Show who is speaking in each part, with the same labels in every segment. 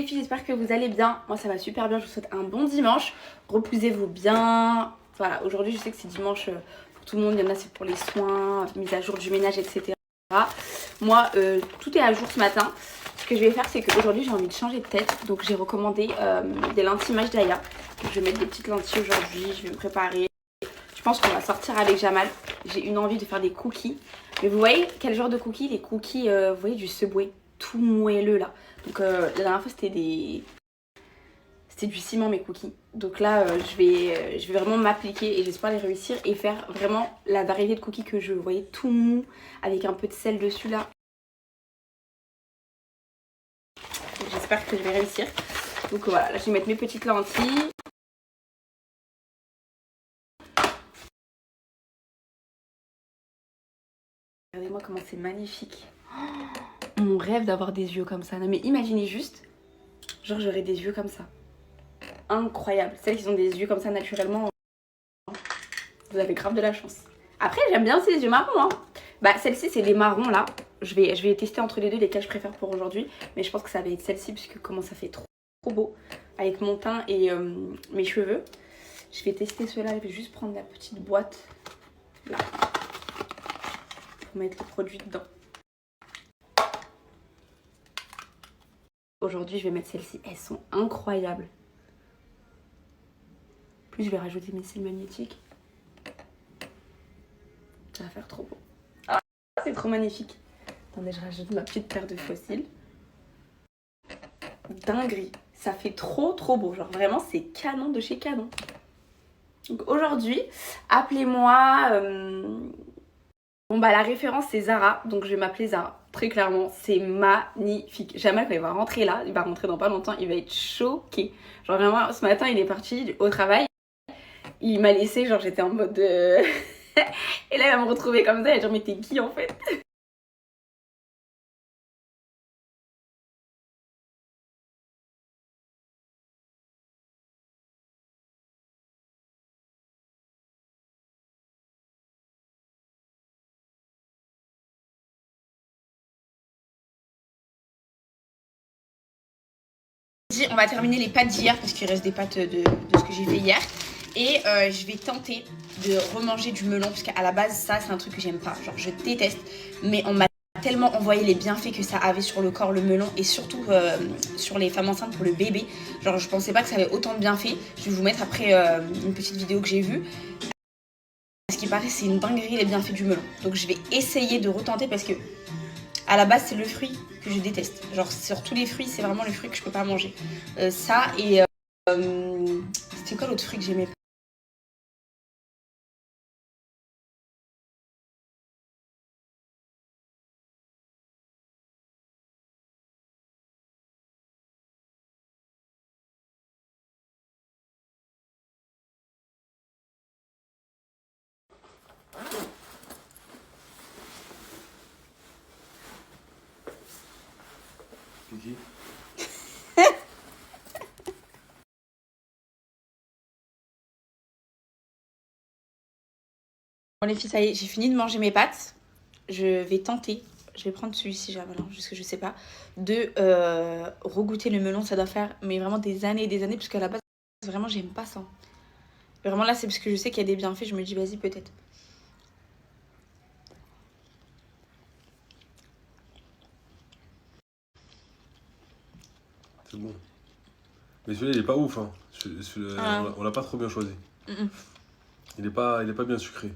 Speaker 1: Les filles, j'espère que vous allez bien. Moi ça va super bien, je vous souhaite un bon dimanche. Reposez-vous bien. Voilà, aujourd'hui je sais que c'est dimanche pour tout le monde. Il y en a c'est pour les soins, mise à jour du ménage, etc. Moi tout est à jour ce matin. Ce que je vais faire c'est qu'aujourd'hui j'ai envie de changer de tête. Donc j'ai recommandé des lentilles Maj Daya. Je vais mettre des petites lentilles aujourd'hui, je vais me préparer. Je pense qu'on va sortir avec Jamal. J'ai une envie de faire des cookies. Mais vous voyez quel genre de cookies? Les cookies, vous voyez, du Subway. Tout moelleux là. Donc la dernière fois c'était du ciment mes cookies. Donc là je vais vraiment m'appliquer et j'espère les réussir et faire vraiment la variété de cookies que je veux. Vous voyez, tout mou avec un peu de sel dessus là. J'espère que je vais réussir. Donc voilà, là je vais mettre mes petites lentilles. Regardez-moi comment c'est magnifique. Oh, mon rêve d'avoir des yeux comme ça. Non mais imaginez juste, genre j'aurais des yeux comme ça. Incroyable. Celles qui ont des yeux comme ça naturellement, vous avez grave de la chance. Après j'aime bien aussi les yeux marrons. Hein. Bah celle-ci c'est les marrons là. Je vais tester entre les deux lesquels je préfère pour aujourd'hui. Mais je pense que ça va être celle-ci puisque comment ça fait trop beau. Avec mon teint et mes cheveux. Je vais tester ceux-là. Je vais juste prendre la petite boîte là. Pour mettre le produit dedans. Aujourd'hui je vais mettre celles-ci. Elles sont incroyables. Plus je vais rajouter mes cils magnétiques. Ça va faire trop beau. Ah, c'est trop magnifique. Attendez, je rajoute ma petite paire de faux cils. Dinguerie. Ça fait trop beau. Genre vraiment, c'est canon de chez canon. Donc aujourd'hui, appelez-moi... Bon bah la référence c'est Zara. Donc je vais m'appeler Zara. Très clairement, c'est magnifique. Jamal quand il va rentrer là, il va rentrer dans pas longtemps, il va être choqué. Genre vraiment, ce matin il est parti au travail. Il m'a laissé, genre j'étais en mode... Et là, elle va me retrouver comme ça et genre, mais t'es qui en fait? On va terminer les pâtes d'hier parce qu'il reste des pâtes de ce que j'ai fait hier. Et je vais tenter de remanger du melon parce qu'à la base, ça, c'est un truc que j'aime pas. Genre, je déteste. Mais on m'a tellement envoyé les bienfaits que ça avait sur le corps, le melon, et surtout sur les femmes enceintes pour le bébé. Genre, je pensais pas que ça avait autant de bienfaits. Je vais vous mettre après une petite vidéo que j'ai vue. Ce qui paraît, c'est une dinguerie les bienfaits du melon. Donc, je vais essayer de retenter parce que à la base, c'est le fruit que je déteste. Genre, sur tous les fruits, c'est vraiment le fruit que je peux pas manger. Ça et... c'était quoi l'autre fruit que j'aimais pas? Bon les filles, ça y est, j'ai fini de manger mes pâtes. Je vais tenter, je vais prendre celui-ci, parce que je sais pas, de regoûter le melon. Ça doit faire mais vraiment des années et des années, parce qu'à la base, vraiment, j'aime pas ça. Vraiment là, c'est parce que je sais qu'il y a des bienfaits, je me dis vas-y peut-être.
Speaker 2: C'est bon. Mais celui-là, il est pas ouf. Hein. On l'a pas trop bien choisi. Il est pas bien sucré.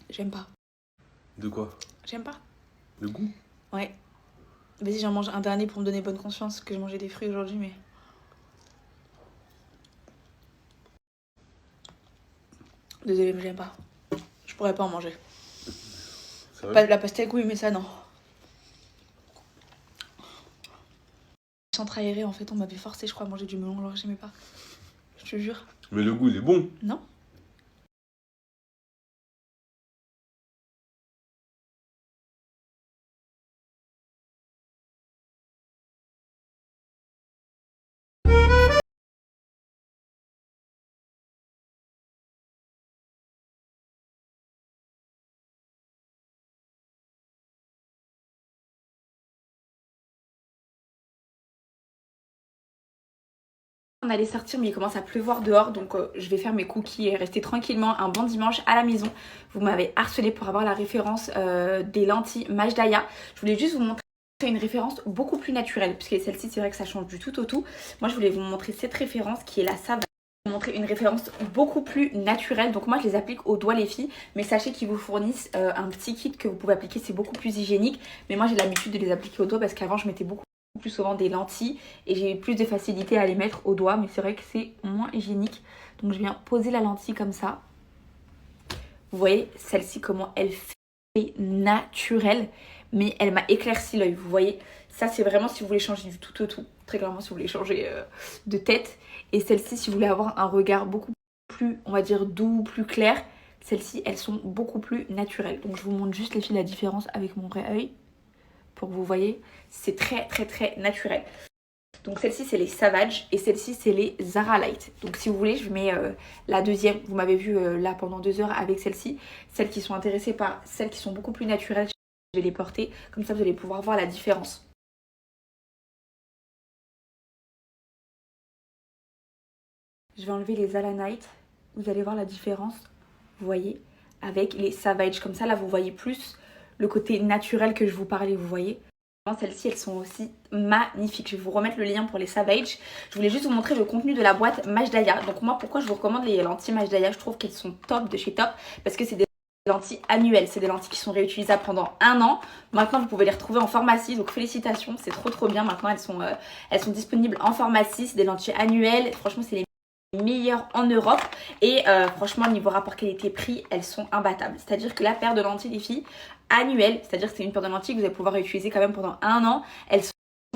Speaker 1: J'aime pas.
Speaker 2: De quoi?
Speaker 1: J'aime pas.
Speaker 2: Le goût?
Speaker 1: Ouais. Vas-y, j'en mange un dernier pour me donner bonne conscience que je mangeais des fruits aujourd'hui, mais... Désolée, mais j'aime pas. Je pourrais pas en manger.
Speaker 2: C'est vrai?
Speaker 1: La pastèque, oui, mais ça, non. Centre aéré, en fait, on m'avait forcé, je crois, à manger du melon, alors que j'aimais pas. Je te jure.
Speaker 2: Mais le goût, il est bon.
Speaker 1: Non. allait sortir mais il commence à pleuvoir dehors, donc je vais faire mes cookies et rester tranquillement un bon dimanche à la maison. Vous m'avez harcelé pour avoir la référence des lentilles Majdaya. Je voulais juste vous montrer une référence beaucoup plus naturelle, puisque celle-ci c'est vrai que ça change du tout au tout. Moi je voulais vous montrer cette référence qui est la Savage. Vous montrer une référence beaucoup plus naturelle. Donc moi je les applique au doigt les filles, mais sachez qu'ils vous fournissent un petit kit que vous pouvez appliquer, c'est beaucoup plus hygiénique. Mais moi j'ai l'habitude de les appliquer au doigt parce qu'avant je mettais beaucoup plus souvent des lentilles et j'ai plus de facilité à les mettre au doigt, mais c'est vrai que c'est moins hygiénique. Donc je viens poser la lentille comme ça. Vous voyez celle-ci comment elle fait naturelle, mais elle m'a éclairci l'œil. Vous voyez, ça c'est vraiment si vous voulez changer du tout au tout. Très clairement si vous voulez changer de tête. Et celle-ci si vous voulez avoir un regard beaucoup plus, on va dire, doux, plus clair. Celles-ci elles sont beaucoup plus naturelles. Donc je vous montre juste les filles la différence avec mon vrai œil. Pour que vous voyez, c'est très très très naturel. Donc celle-ci c'est les Savage et celle-ci c'est les Zara Light. Donc si vous voulez je mets la deuxième, vous m'avez vu là pendant 2 heures avec celle-ci. Celles qui sont intéressées par celles qui sont beaucoup plus naturelles, je vais les porter. Comme ça vous allez pouvoir voir la différence. Je vais enlever les Zara Night, vous allez voir la différence, vous voyez, avec les Savage. Comme ça là vous voyez plus le côté naturel que je vous parlais, vous voyez. Celles-ci elles sont aussi magnifiques. Je vais vous remettre le lien pour les Savage. Je voulais juste vous montrer le contenu de la boîte Majdaya. Donc moi pourquoi je vous recommande les lentilles Majdaya, je trouve qu'elles sont top de chez top parce que c'est des lentilles annuelles, c'est des lentilles qui sont réutilisables pendant 1 an. Maintenant vous pouvez les retrouver en pharmacie, donc félicitations, c'est trop bien. Maintenant elles sont disponibles en pharmacie, c'est des lentilles annuelles. Franchement c'est les meilleures en Europe et franchement niveau rapport qualité-prix elles sont imbattables. C'est à dire que la paire de lentilles les filles annuelle, c'est à dire que c'est une paire de lentilles que vous allez pouvoir utiliser quand même pendant 1 an, elles sont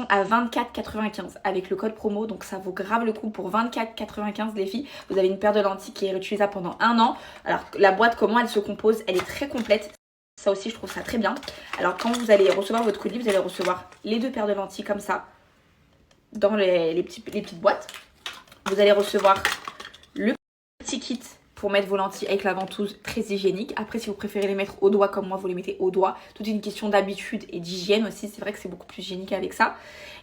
Speaker 1: à 24,95 avec le code promo, donc ça vaut grave le coup. Pour 24,95 les filles, vous avez une paire de lentilles qui est réutilisable pendant 1 an. Alors la boîte comment elle se compose, elle est très complète, ça aussi je trouve ça très bien. Alors quand vous allez recevoir votre colis, vous allez recevoir les 2 paires de lentilles comme ça dans les petites boîtes. Vous allez recevoir le petit kit pour mettre vos lentilles avec la ventouse, très hygiénique. Après, si vous préférez les mettre au doigt comme moi, vous les mettez au doigt. Toute une question d'habitude et d'hygiène aussi. C'est vrai que c'est beaucoup plus hygiénique avec ça.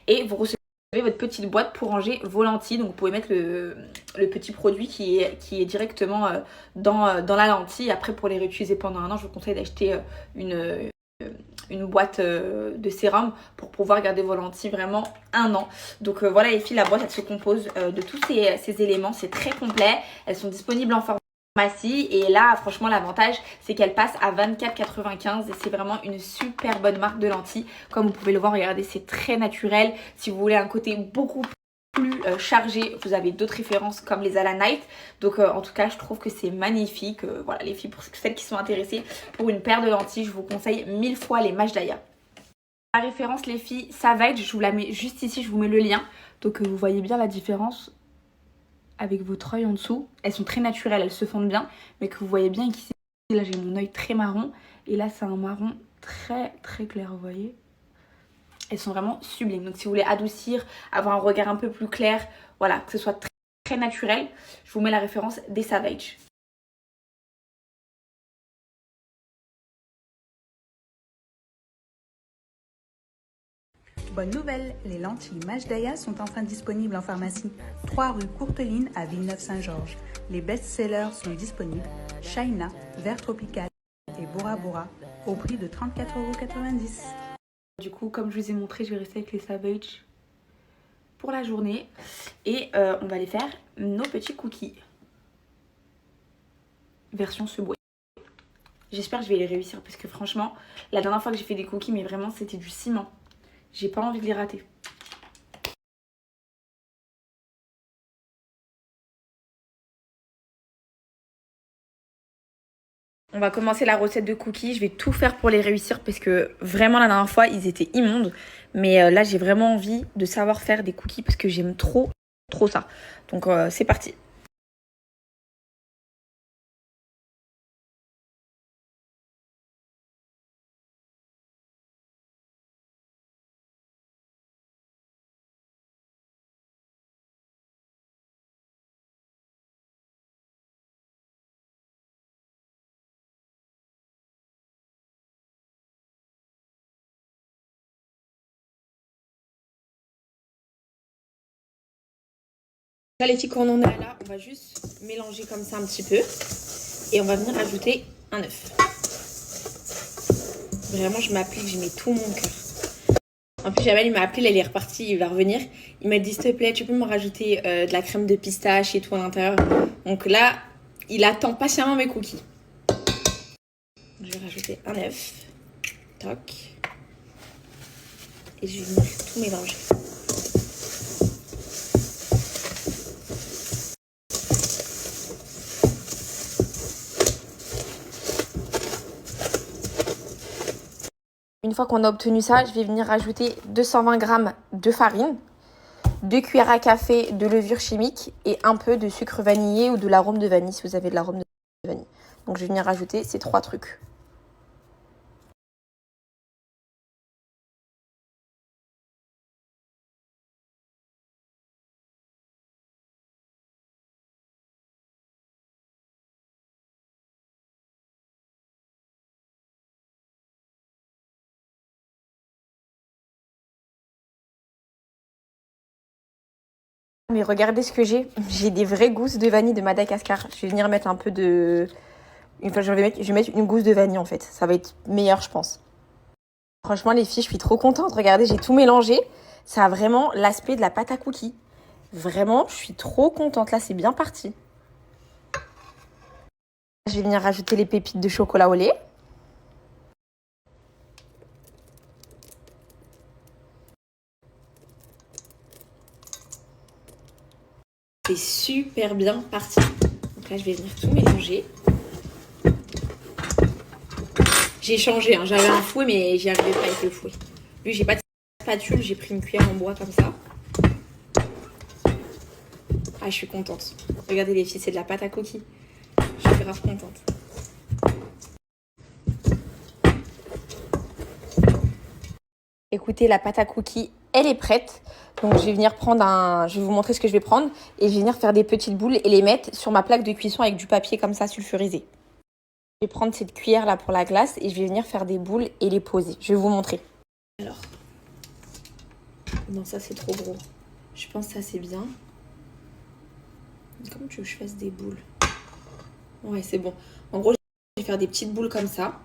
Speaker 1: Et vous recevez votre petite boîte pour ranger vos lentilles. Donc vous pouvez mettre le petit produit qui est directement dans la lentille. Après, pour les réutiliser pendant 1 an, je vous conseille d'acheter une boîte de sérum pour pouvoir garder vos lentilles vraiment 1 an. Donc voilà les filles, la boîte elle se compose de tous ces éléments, c'est très complet. Elles sont disponibles en pharmacie et là franchement l'avantage c'est qu'elle passe à 24,95 et c'est vraiment une super bonne marque de lentilles. Comme vous pouvez le voir, regardez, c'est très naturel. Si vous voulez un côté beaucoup plus chargé, vous avez d'autres références comme les Zara Night. Donc en tout cas je trouve que c'est magnifique. Voilà les filles, pour celles qui sont intéressées pour une paire de lentilles, je vous conseille 1000 fois les Majdaya. La référence les filles Savage, je vous la mets juste ici, je vous mets le lien. Donc vous voyez bien la différence avec votre œil en dessous. Elles sont très naturelles, elles se fondent bien, mais que vous voyez bien qu'ici là j'ai mon œil très marron et là c'est un marron très très clair, vous voyez. Elles sont vraiment sublimes. Donc si vous voulez adoucir, avoir un regard un peu plus clair, voilà, que ce soit très, très naturel, je vous mets la référence des Savage.
Speaker 3: Bonne nouvelle, les lentilles Majdaya sont enfin disponibles en pharmacie. 3 rue Courteline à Villeneuve-Saint-Georges. Les best-sellers sont disponibles. Shaina, Vert Tropical et Bora Bora au prix de 34,90 €.
Speaker 1: Du coup, comme je vous ai montré, je vais rester avec les Savage pour la journée. Et on va aller faire nos petits cookies. Version Subway. J'espère que je vais les réussir parce que franchement, la dernière fois que j'ai fait des cookies, mais vraiment c'était du ciment. J'ai pas envie de les rater. On va commencer la recette de cookies. Je vais tout faire pour les réussir parce que vraiment la dernière fois ils étaient immondes. Mais là j'ai vraiment envie de savoir faire des cookies parce que j'aime trop ça. Donc c'est parti.
Speaker 4: Là les filles, quand on en est là, on va juste mélanger comme ça un petit peu. Et on va venir ajouter un œuf. Vraiment, je m'applique, j'y mets tout mon cœur. En plus, Jamal, il m'a appelé, là, il est reparti, il va revenir. Il m'a dit, s'il te plaît, tu peux me rajouter de la crème de pistache et tout à l'intérieur. Donc là, il attend patiemment mes cookies. Je vais rajouter un œuf. Toc. Et je vais venir tout mélanger. Une fois qu'on a obtenu ça, je vais venir rajouter 220 g de farine, 2 cuillères à café de levure chimique et un peu de sucre vanillé ou de l'arôme de vanille si vous avez de l'arôme de vanille. Donc je vais venir rajouter ces 3 trucs. Mais regardez ce que j'ai. J'ai des vraies gousses de vanille de Madagascar. Je vais venir mettre un peu de... Enfin, je vais mettre une gousse de vanille en fait. Ça va être meilleur, je pense. Franchement, les filles, je suis trop contente. Regardez, j'ai tout mélangé. Ça a vraiment l'aspect de la pâte à cookies. Vraiment, je suis trop contente. Là, c'est bien parti. Je vais venir rajouter les pépites de chocolat au lait. C'est super bien parti. Donc là, je vais venir tout mélanger. J'ai changé, hein. J'avais un fouet, mais j'y arrivais pas avec le fouet. Vu que j'ai pas de spatule, j'ai pris une cuillère en bois comme ça. Ah, je suis contente. Regardez les filles, c'est de la pâte à coquille. Je suis grave contente. Écoutez, la pâte à cookies, elle est prête. Donc je vais venir prendre je vais vous montrer ce que je vais prendre et je vais venir faire des petites boules et les mettre sur ma plaque de cuisson avec du papier comme ça sulfurisé. Je vais prendre cette cuillère là pour la glace et je vais venir faire des boules et les poser. Je vais vous montrer. Alors, non, ça c'est trop gros. Je pense que ça c'est bien. Comment tu veux que je fasse des boules? Ouais, c'est bon. En gros, je vais faire des petites boules comme ça.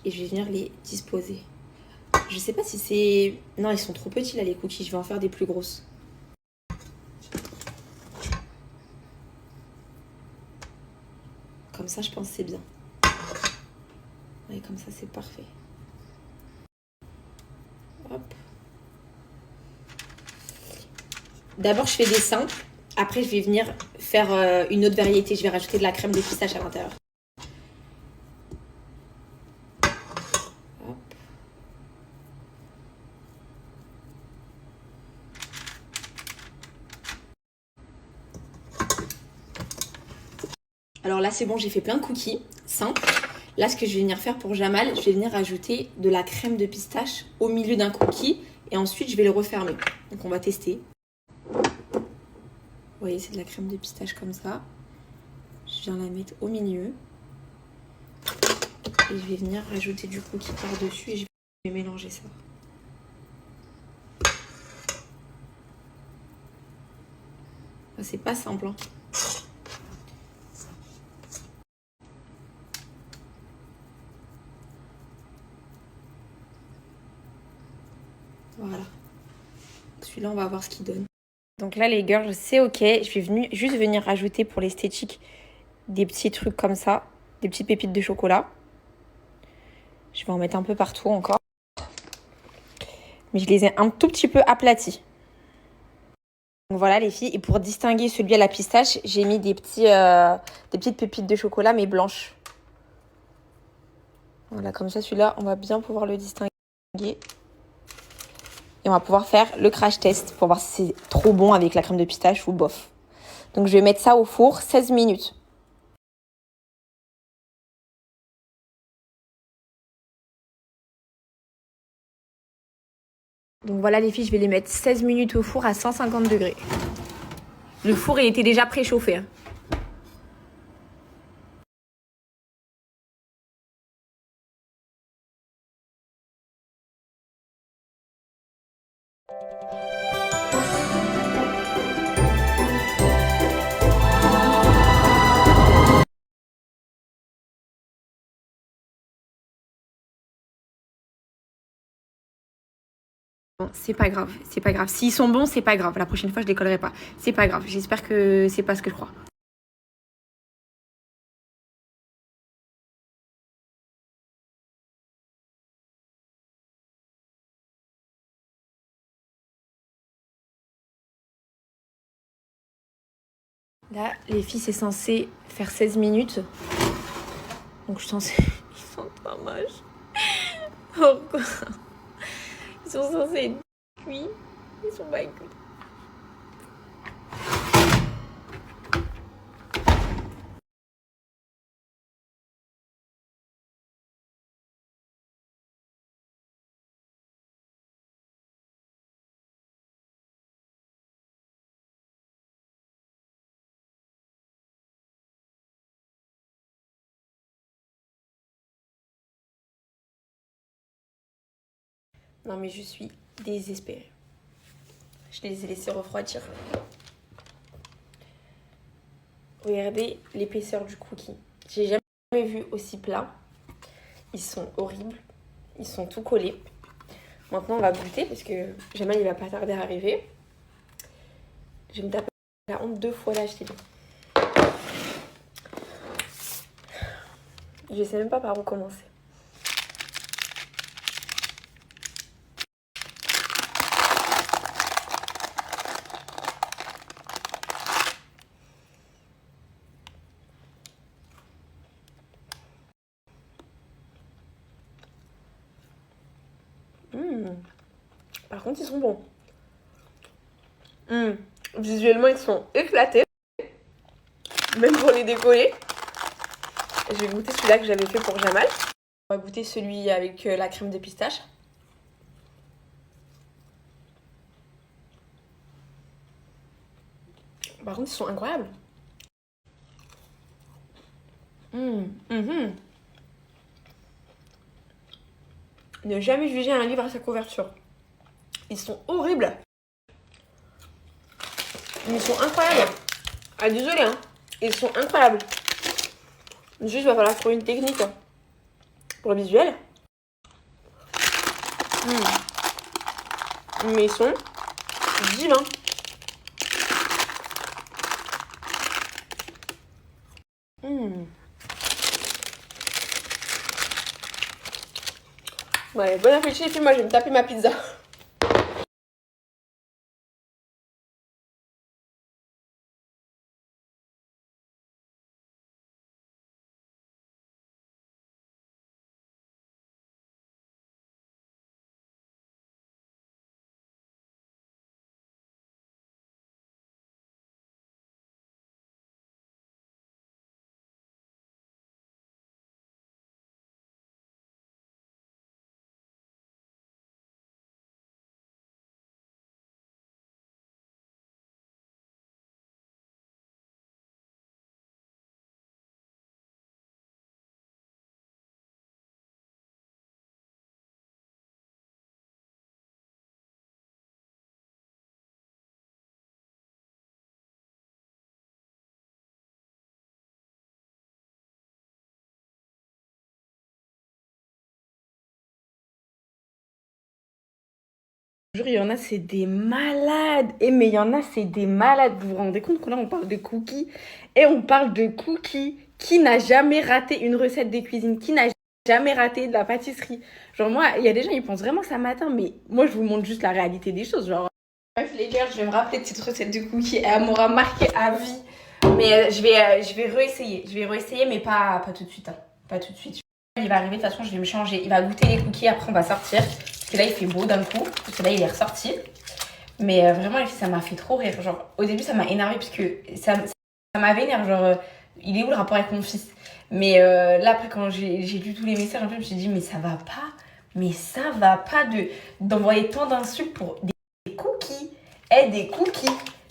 Speaker 4: Et je vais venir les disposer. Je sais pas si c'est... Non, ils sont trop petits là les cookies. Je vais en faire des plus grosses. Comme ça, je pense que c'est bien. Ouais, comme ça, c'est parfait. Hop. D'abord, je fais des simples. Après, je vais venir faire une autre variété. Je vais rajouter de la crème de pistache à l'intérieur. Alors là, c'est bon, j'ai fait plein de cookies simples. Là, ce que je vais venir faire pour Jamal, je vais venir rajouter de la crème de pistache au milieu d'un cookie. Et ensuite, je vais le refermer. Donc, on va tester. Vous voyez, c'est de la crème de pistache comme ça. Je viens la mettre au milieu. Et je vais venir rajouter du cookie par-dessus et je vais mélanger ça. C'est pas simple, hein. Voilà. Celui-là, on va voir ce qu'il donne. Donc là, les girls, c'est ok. Je vais juste venir rajouter pour l'esthétique des petits trucs comme ça. Des petites pépites de chocolat. Je vais en mettre un peu partout encore. Mais je les ai un tout petit peu aplatis. Donc voilà les filles. Et pour distinguer celui à la pistache, j'ai mis des petites pépites de chocolat mais blanches. Voilà, comme ça, celui-là, on va bien pouvoir le distinguer. Et on va pouvoir faire le crash test pour voir si c'est trop bon avec la crème de pistache ou bof. Donc je vais mettre ça au four 16 minutes. Donc voilà les filles, je vais les mettre 16 minutes au four à 150 degrés. Le four il était déjà préchauffé, hein. C'est pas grave, c'est pas grave. S'ils sont bons, c'est pas grave. La prochaine fois, je les collerai pas. C'est pas grave. J'espère que c'est pas ce que je crois. Là, les filles, c'est censé faire 16 minutes. Donc, je suis censée... Ils sont pas moches. Pourquoi? Ils sont censés être cuits. Ils sont pas cuits. Non mais je suis désespérée. Je les ai laissés refroidir. Regardez l'épaisseur du cookie. J'ai jamais vu aussi plat. Ils sont horribles. Ils sont tout collés. Maintenant on va goûter parce que Jamal il va pas tarder à arriver. Je vais me taper la honte 2 fois là, je t'ai dit. Je sais même pas par où commencer. Par contre, ils sont bons. Visuellement, ils sont éclatés. Même pour les décoller. Je vais goûter celui-là que j'avais fait pour Jamal. On va goûter celui avec la crème de pistache. Par contre, ils sont incroyables. Ne jamais juger un livre à sa couverture. Ils sont horribles. Ils sont incroyables. Ah, désolé, hein. Ils sont incroyables. Juste, il va falloir trouver une technique pour le visuel. Mais ils sont divins. Ouais, bon appétit et puis moi je vais me taper ma pizza. Il y en a, c'est des malades. Mais il y en a, c'est des malades. Vous vous rendez compte que là, on parle de cookies. Et on parle de cookies. Qui n'a jamais raté une recette de cuisine? Qui n'a jamais raté de la pâtisserie? Genre, moi, il y a des gens, ils pensent vraiment ça matin. Mais moi, je vous montre juste la réalité des choses. Genre, bref, les gars, je vais me rappeler de cette recette de cookies. Elle m'aura marqué à vie. Mais je vais réessayer. Je vais réessayer, mais pas tout de suite. Hein. Pas tout de suite. Il va arriver, de toute façon, je vais me changer. Il va goûter les cookies, après, on va sortir. Parce que là, il fait beau d'un coup. Parce que là, il est ressorti. Mais vraiment, les filles, ça m'a fait trop rire. Genre, au début, ça m'a énervé parce que ça m'avait énervé. Genre, il est où le rapport avec mon fils? Mais là, après, quand j'ai lu tous les messages, en fait, je me suis dit, mais ça va pas. Mais ça va pas d'envoyer tant d'insultes pour des cookies. Et des cookies.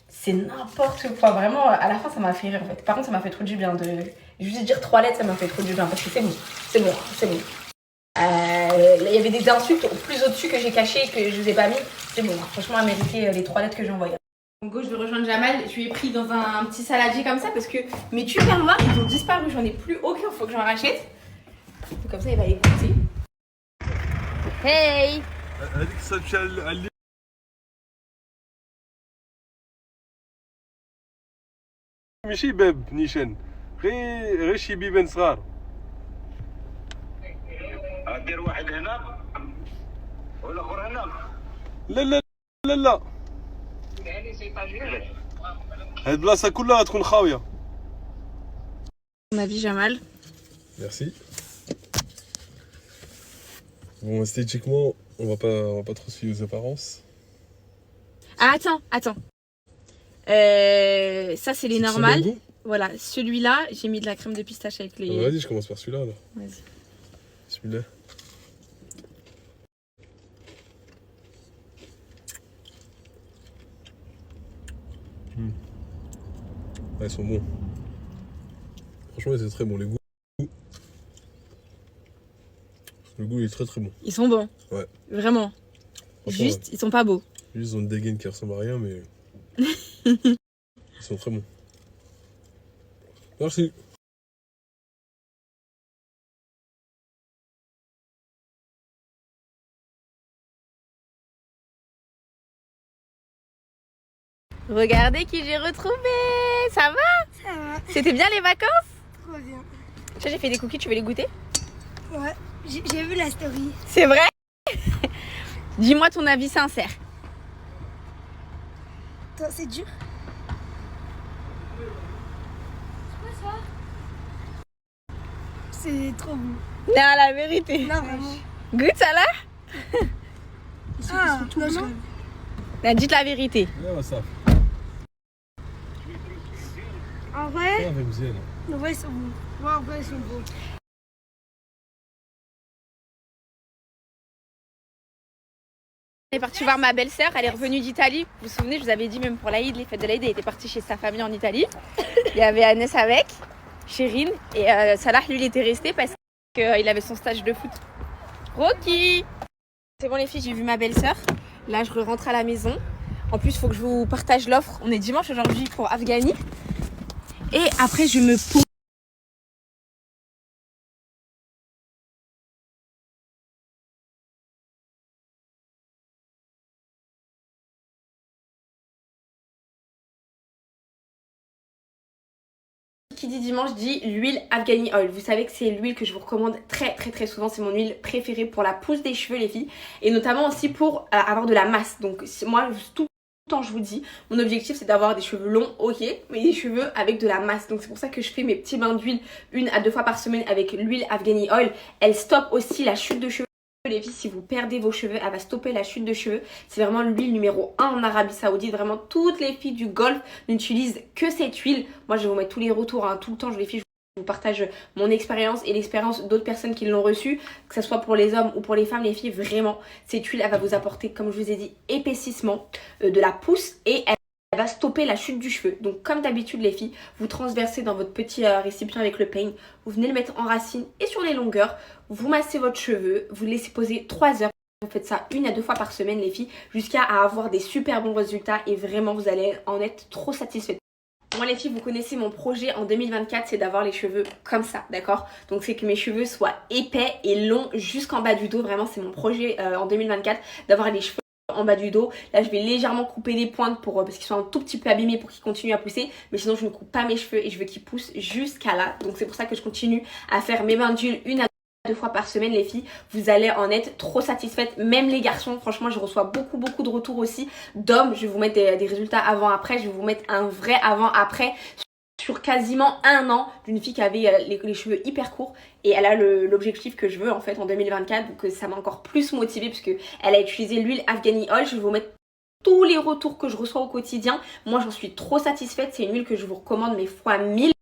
Speaker 4: C'est n'importe quoi. Vraiment, à la fin, ça m'a fait rire, en fait. Par contre, ça m'a fait trop du bien de... Juste dire 3 lettres, ça m'a fait trop du bien. Parce que c'est bon. C'est bon. C'est bon. Il y avait des insultes plus au-dessus que j'ai cachées et que je vous ai pas mis. C'est bon. Franchement, à mériter les 3 lettres que j'ai envoyées.
Speaker 1: En gros, je vais rejoindre Jamal. Je lui ai pris dans un petit saladier comme ça parce que mes tupperwares, ils ont disparu. J'en ai plus aucun. Faut que j'en rachète. Comme ça, il va écouter.
Speaker 4: Hey!
Speaker 2: Elle a dit que ça, ماشي باب نيشان غير شي بيبان صغار.
Speaker 5: دير واحد هنا والاخر هنا.
Speaker 2: لا لا لا لا هاد البلاصه كلها غتكون خاويه.
Speaker 4: On a vu Jamal.
Speaker 2: Merci. Bon, esthétiquement, on va pas trop se fier aux apparences.
Speaker 4: Ah, attends. Ça, c'est les normales. Voilà, celui-là, j'ai mis de la crème de pistache avec les...
Speaker 2: Vas-y, je commence par celui-là alors.
Speaker 4: Vas-y.
Speaker 2: Celui-là. Ouais, ils sont bons. Franchement, ils sont très bons. Les goûts. Le goût il est très très bon.
Speaker 4: Ils sont bons.
Speaker 2: Ouais.
Speaker 4: Vraiment. Juste, ils sont pas beaux.
Speaker 2: Juste, ils ont une dégaine qui ressemble à rien, mais. Ils sont très bons. Merci.
Speaker 4: Regardez qui j'ai retrouvé. Ça va?
Speaker 6: Ça va,
Speaker 4: C'était bien les vacances?
Speaker 6: trop bien.
Speaker 4: J'ai fait des cookies, tu veux les goûter?
Speaker 6: Ouais, j'ai vu la story.
Speaker 4: C'est vrai? Dis-moi ton avis sincère.
Speaker 6: Attends, c'est dur. C'est trop bon.
Speaker 4: Non, la vérité.
Speaker 6: Non, vraiment.
Speaker 4: Goûte ça là?
Speaker 6: Ah, non, non.
Speaker 4: Non, dites la vérité.
Speaker 2: Ouais, ça.
Speaker 6: En vrai,
Speaker 2: Ça va me dire.
Speaker 6: en vrai, ils sont bons. Ouais, en vrai, ils sont bons.
Speaker 4: Elle est partie voir ma belle-sœur, elle est revenue d'Italie. Vous vous souvenez, je vous avais dit même pour l'Aïd, les fêtes de l'Aïd, elle était partie chez sa famille en Italie. Il y avait Agnès avec, Chérine, et Salah, lui, il était resté parce qu'il avait son stage de foot. Rocky! C'est bon les filles, j'ai vu ma belle-sœur. Là, je rentre à la maison. En plus, il faut que je vous partage l'offre. On est dimanche aujourd'hui pour Afghani. Et après, je me pose. Qui dit dimanche dit l'huile Afghani Oil. Vous savez que c'est l'huile que je vous recommande très souvent. C'est mon huile préférée pour la pousse des cheveux les filles. Et notamment aussi pour avoir de la masse. Donc moi tout le temps je vous dis, mon objectif c'est d'avoir des cheveux longs, ok, mais des cheveux avec de la masse. Donc c'est pour ça que je fais mes petits bains d'huile 1 à 2 fois par semaine avec l'huile Afghani Oil. Elle stoppe aussi la chute de cheveux. Les filles, si vous perdez vos cheveux, elle va stopper la chute de cheveux. C'est vraiment l'huile numéro 1 en Arabie Saoudite. Vraiment, toutes les filles du Golfe n'utilisent que cette huile. Moi, je vais vous mettre tous les retours, hein, tout le temps. Les filles, je vous partage mon expérience et l'expérience d'autres personnes qui l'ont reçue. Que ce soit pour les hommes ou pour les femmes, les filles, vraiment, cette huile, elle va vous apporter, comme je vous ai dit, épaississement de la pousse et elle va stopper la chute du cheveu. Donc comme d'habitude les filles, vous transversez dans votre petit récipient avec le peigne, vous venez le mettre en racine et sur les longueurs, vous massez votre cheveu, vous le laissez poser 3 heures. Vous faites ça 1 à 2 fois par semaine les filles, jusqu'à avoir des super bons résultats et vraiment vous allez en être trop satisfaites. Moi les filles, vous connaissez mon projet en 2024, c'est d'avoir les cheveux comme ça, d'accord? Donc c'est que mes cheveux soient épais et longs jusqu'en bas du dos. Vraiment c'est mon projet en 2024, d'avoir les cheveux en bas du dos. Là je vais légèrement couper les pointes parce qu'ils sont un tout petit peu abîmés pour qu'ils continuent à pousser, mais sinon je ne coupe pas mes cheveux et je veux qu'ils poussent jusqu'à là. Donc c'est pour ça que je continue à faire mes bains d'huile 1 à 2 fois par semaine les filles. Vous allez en être trop satisfaites, même les garçons. Franchement je reçois beaucoup de retours aussi d'hommes. Je vais vous mettre des résultats avant après, je vais vous mettre un vrai avant après sur quasiment 1 an d'une fille qui avait les cheveux hyper courts et elle a l'objectif que je veux en fait en 2024, donc ça m'a encore plus motivée puisque elle a utilisé l'huile Afghani Oil. Je vais vous mettre tous les retours que je reçois au quotidien. Moi j'en suis trop satisfaite, c'est une huile que je vous recommande mais fois 1000.